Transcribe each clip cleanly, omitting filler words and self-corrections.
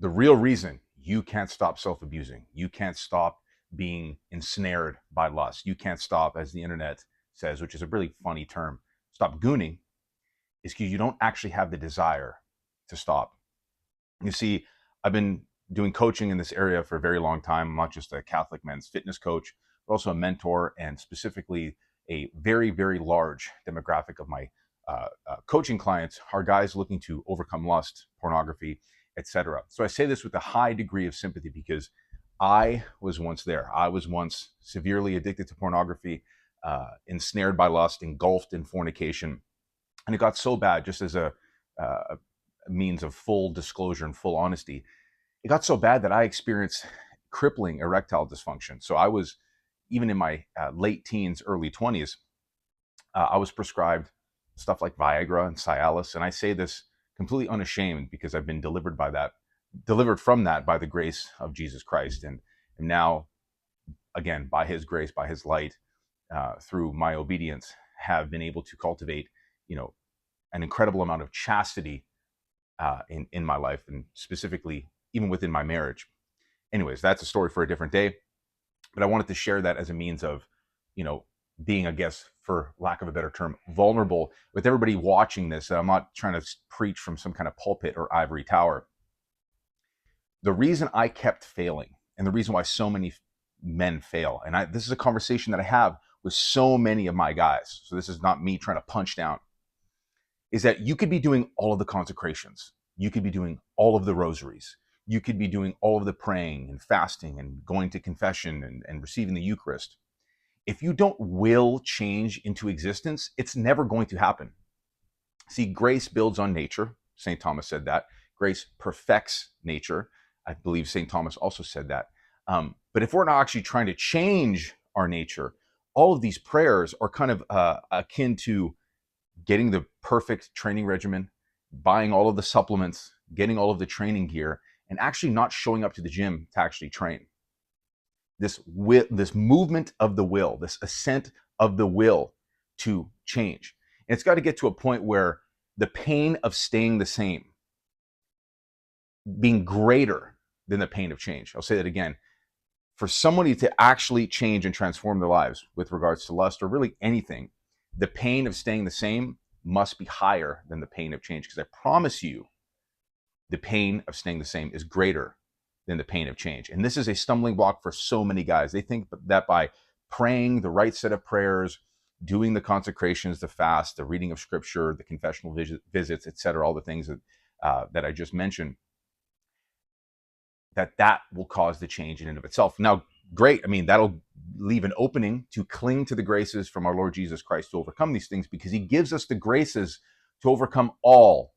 the real reason you can't stop self-abusing, you can't stop being ensnared by lust, you can't stop, as the internet says, which is a really funny term, stop gooning, is because you don't actually have the desire to stop. You see, I've been doing coaching in this area for a very long time. I'm not just a Catholic men's fitness coach, but also a mentor, and specifically a very, very large demographic of my coaching clients are guys looking to overcome lust, pornography, etc. So I say this with a high degree of sympathy because I was once there. I was once severely addicted to pornography, ensnared by lust, engulfed in fornication, and it got so bad. Just as a means of full disclosure and full honesty, it got so bad that I experienced crippling erectile dysfunction. So I was, even in my late teens, early 20s, I was prescribed stuff like Viagra and Cialis. And I say this completely unashamed because I've been delivered from that by the grace of Jesus Christ. And am now, again, by his grace, by his light, through my obedience, have been able to cultivate, an incredible amount of chastity in my life, and specifically even within my marriage. Anyways, that's a story for a different day. But I wanted to share that as a means of, being, I guess, for lack of a better term, vulnerable with everybody watching this. I'm not trying to preach from some kind of pulpit or ivory tower. The reason I kept failing, and the reason why so many men fail, and this is a conversation that I have with so many of my guys, so this is not me trying to punch down, is that you could be doing all of the consecrations. You could be doing all of the rosaries. You could be doing all of the praying and fasting and going to confession and receiving the Eucharist. If you don't will change into existence, it's never going to happen. See, grace builds on nature. St. Thomas said that. Grace perfects nature. I believe St. Thomas also said that. But if we're not actually trying to change our nature, all of these prayers are kind of akin to getting the perfect training regimen, buying all of the supplements, getting all of the training gear, and actually not showing up to the gym to actually train. This movement of the will, this ascent of the will to change. And it's got to get to a point where the pain of staying the same being greater than the pain of change. I'll say that again. For somebody to actually change and transform their lives with regards to lust or really anything, the pain of staying the same must be higher than the pain of change. Because I promise you, the pain of staying the same is greater than the pain of change. And this is a stumbling block for so many guys. They think that by praying the right set of prayers, doing the consecrations, the fast, the reading of scripture, the confessional visits, etc., all the things that I just mentioned, that will cause the change in and of itself. Now, great. I mean, that'll leave an opening to cling to the graces from our Lord Jesus Christ to overcome these things, because he gives us the graces to overcome all.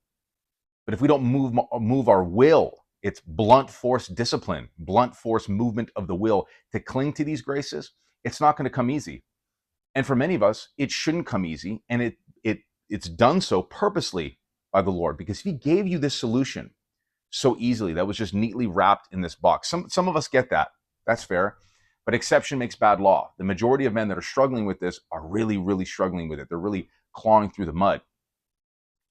But if we don't move our will, it's blunt force discipline, blunt force movement of the will to cling to these graces. It's not going to come easy. And for many of us, it shouldn't come easy. And it's done so purposely by the Lord, because if he gave you this solution so easily, that was just neatly wrapped in this box. Some of us get that. That's fair. But exception makes bad law. The majority of men that are struggling with this are really, really struggling with it. They're really clawing through the mud.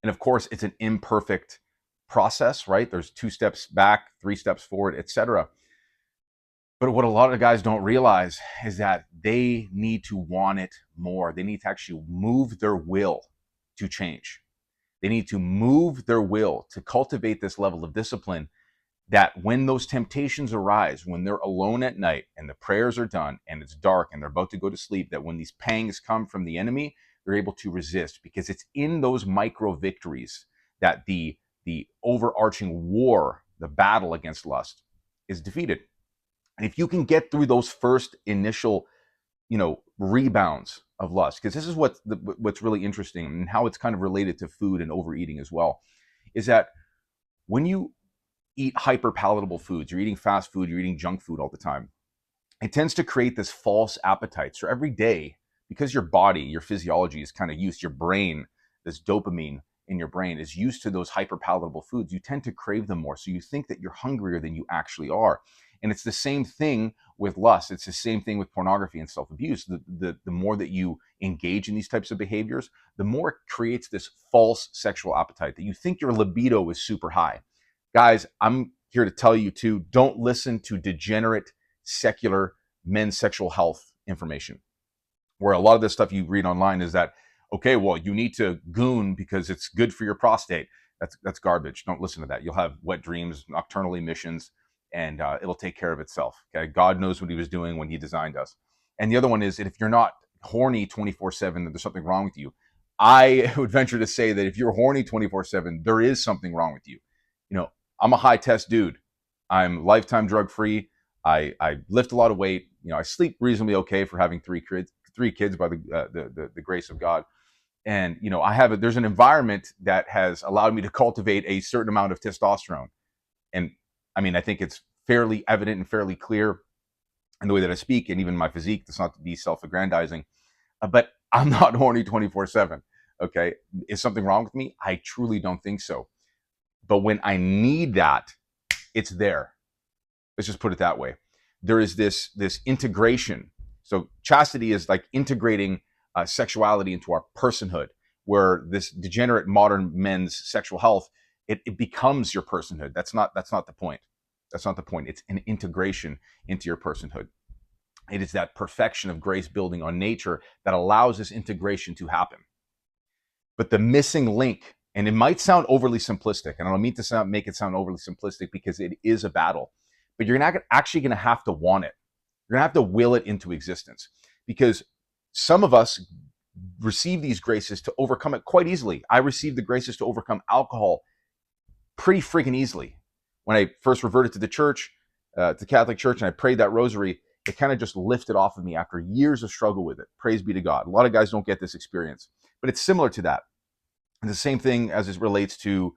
And of course, it's an imperfect process, right? There's 2 steps back, 3 steps forward, etc. But what a lot of guys don't realize is that they need to want it more. They need to actually move their will to change. They need to move their will to cultivate this level of discipline, that when those temptations arise, when they're alone at night and the prayers are done and it's dark and they're about to go to sleep, that when these pangs come from the enemy, they're able to resist, because it's in those micro victories that the overarching war, the battle against lust, is defeated. And if you can get through those first initial, rebounds of lust, because this is what's really interesting, and how it's kind of related to food and overeating as well, is that when you eat hyper palatable foods, you're eating fast food, you're eating junk food all the time, it tends to create this false appetite. So every day, because your body, your physiology is kind of used, your brain, this dopamine in your brain is used to those hyper palatable foods, you tend to crave them more. So you think that you're hungrier than you actually are. And it's the same thing with lust. It's the same thing with pornography and self-abuse. The more that you engage in these types of behaviors, the more it creates this false sexual appetite, that you think your libido is super high. Guys, I'm here to tell you to don't listen to degenerate secular men's sexual health information, where a lot of this stuff you read online is that, okay, well, you need to goon because it's good for your prostate. That's garbage. Don't listen to that. You'll have wet dreams, nocturnal emissions, and it'll take care of itself. Okay, God knows what He was doing when He designed us. And the other one is that if you're not horny 24/7, then there's something wrong with you. I would venture to say that if you're horny 24/7, there is something wrong with you. You know, I'm a high test dude. I'm lifetime drug free. I lift a lot of weight. You know, I sleep reasonably okay for having three kids by the grace of God. And you know, there's an environment that has allowed me to cultivate a certain amount of testosterone. And I mean, I think it's fairly evident and fairly clear in the way that I speak and even my physique. That's not to be self-aggrandizing, but I'm not horny 24/7. Okay, is something wrong with me? I truly don't think so. But when I need that, it's there. Let's just put it that way. There is this integration. So chastity is like integrating sexuality into our personhood, where this degenerate modern men's sexual health, it becomes your personhood. That's not the point. That's not the point. It's an integration into your personhood. It is that perfection of grace building on nature that allows this integration to happen. But the missing link, and it might sound overly simplistic, and I don't mean to make it sound overly simplistic because it is a battle, but you're not actually going to have to want it. You're going to have to will it into existence, because some of us receive these graces to overcome it quite easily. I received the graces to overcome alcohol pretty freaking easily. When I first reverted to the church, to Catholic Church, and I prayed that rosary, it kind of just lifted off of me after years of struggle with it. Praise be to God. A lot of guys don't get this experience, but it's similar to that. And the same thing as it relates to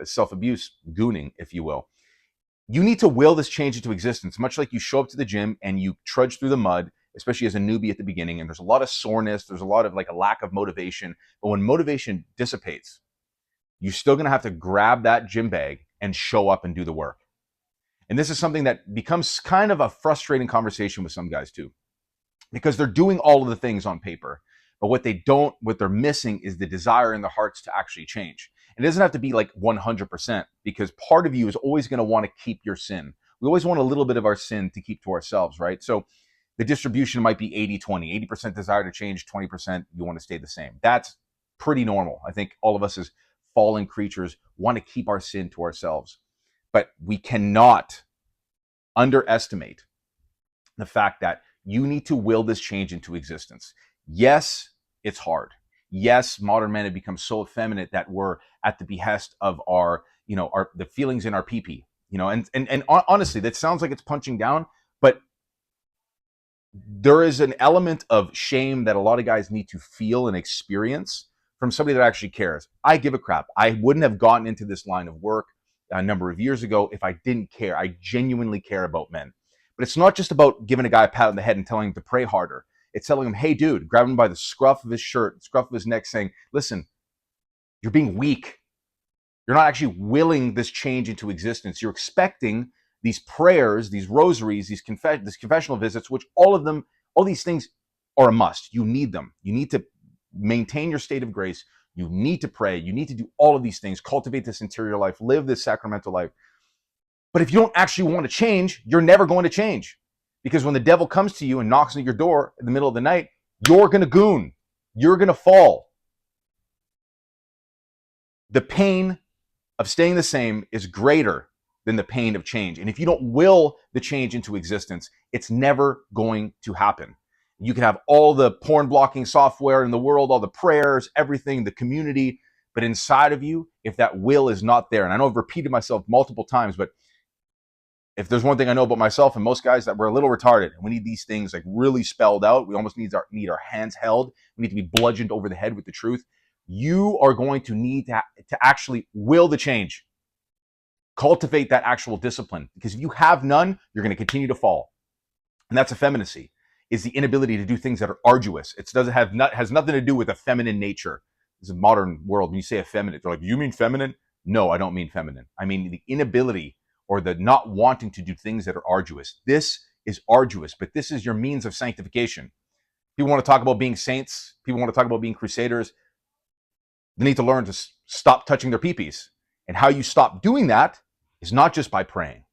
self-abuse, gooning, if you will. You need to will this change into existence, much like you show up to the gym and you trudge through the mud, especially as a newbie at the beginning, and there's a lot of soreness, there's a lot of like a lack of motivation. But when motivation dissipates, you're still going to have to grab that gym bag and show up and do the work. And this is something that becomes kind of a frustrating conversation with some guys too, because they're doing all of the things on paper, but what they're missing is the desire in their hearts to actually change. It doesn't have to be like 100%, because part of you is always going to want to keep your sin. We always want a little bit of our sin to keep to ourselves, right? So the distribution might be 80-20, 80% desire to change, 20% you want to stay the same. That's pretty normal. I think all of us as fallen creatures want to keep our sin to ourselves. But we cannot underestimate the fact that you need to will this change into existence. Yes, it's hard. Yes, modern men have become so effeminate that we're at the behest of the feelings in our pee-pee. And honestly, that sounds like it's punching down, but there is an element of shame that a lot of guys need to feel and experience from somebody that actually cares. I give a crap. I wouldn't have gotten into this line of work a number of years ago if I didn't care. I genuinely care about men. But it's not just about giving a guy a pat on the head and telling him to pray harder. It's telling him, hey, dude, grab him by the scruff of his shirt, scruff of his neck, saying, listen, you're being weak. You're not actually willing this change into existence. You're expecting these prayers, these rosaries, these confessional visits, which all these things are a must. You need them. You need to maintain your state of grace. You need to pray. You need to do all of these things, cultivate this interior life, live this sacramental life. But if you don't actually want to change, you're never going to change. Because when the devil comes to you and knocks on your door in the middle of the night, you're going to goon. You're going to fall. The pain of staying the same is greater than the pain of change. And if you don't will the change into existence, it's never going to happen. You can have all the porn blocking software in the world, all the prayers, everything, the community, but inside of you, if that will is not there, and I know I've repeated myself multiple times, but if there's one thing I know about myself and most guys, that we're a little retarded, and we need these things like really spelled out. We almost need our hands held. We need to be bludgeoned over the head with the truth. You are going to need to actually will the change. Cultivate that actual discipline, because if you have none, you're going to continue to fall. And that's effeminacy, is the inability to do things that are arduous. It has nothing to do with a feminine nature. This is a modern world. When you say effeminate, they're like, you mean feminine? No, I don't mean feminine. I mean the inability or the not wanting to do things that are arduous. This is arduous, but this is your means of sanctification. People want to talk about being saints. People want to talk about being crusaders. They need to learn to stop touching their peepees. And how you stop doing that is not just by praying,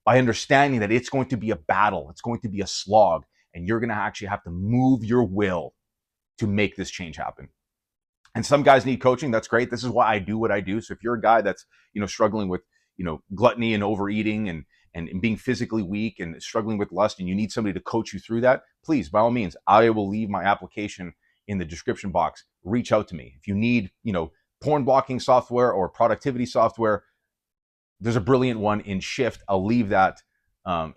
by understanding that it's going to be a battle, it's going to be a slog, and you're going to actually have to move your will to make this change happen. And some guys need coaching. That's great. This is why I do what I do. So if you're a guy that's, struggling with, gluttony and overeating and being physically weak and struggling with lust, and you need somebody to coach you through that, please, by all means, I will leave my application in the description box. Reach out to me. If you need, porn blocking software or productivity software, there's a brilliant one in Shift. I'll leave that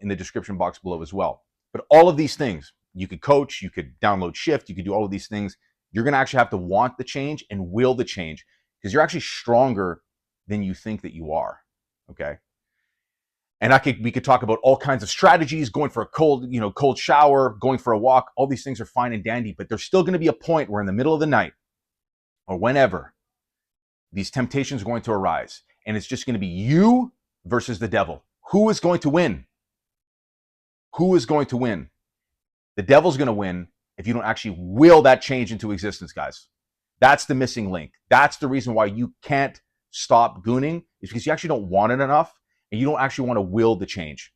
in the description box below as well. But all of these things, you could coach, you could download Shift, you could do all of these things. You're going to actually have to want the change and will the change, because you're actually stronger than you think that you are. Okay. And we could talk about all kinds of strategies, going for a cold shower, going for a walk. All these things are fine and dandy, but there's still going to be a point where in the middle of the night or whenever these temptations are going to arise, and it's just going to be you versus the devil. Who is going to win? Who is going to win? The devil's going to win if you don't actually will that change into existence, guys. That's the missing link. That's the reason why you can't stop gooning, is because you actually don't want it enough, and you don't actually want to will the change.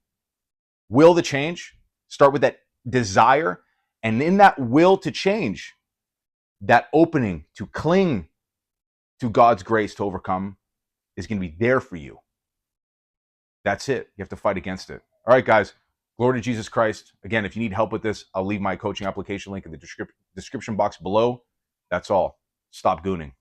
Will the change. Start with that desire, and in that will to change, that opening to cling to God's grace to overcome is going to be there for you. That's it. You have to fight against it. All right, guys. Glory to Jesus Christ. Again, if you need help with this, I'll leave my coaching application link in the description box below. That's all. Stop gooning.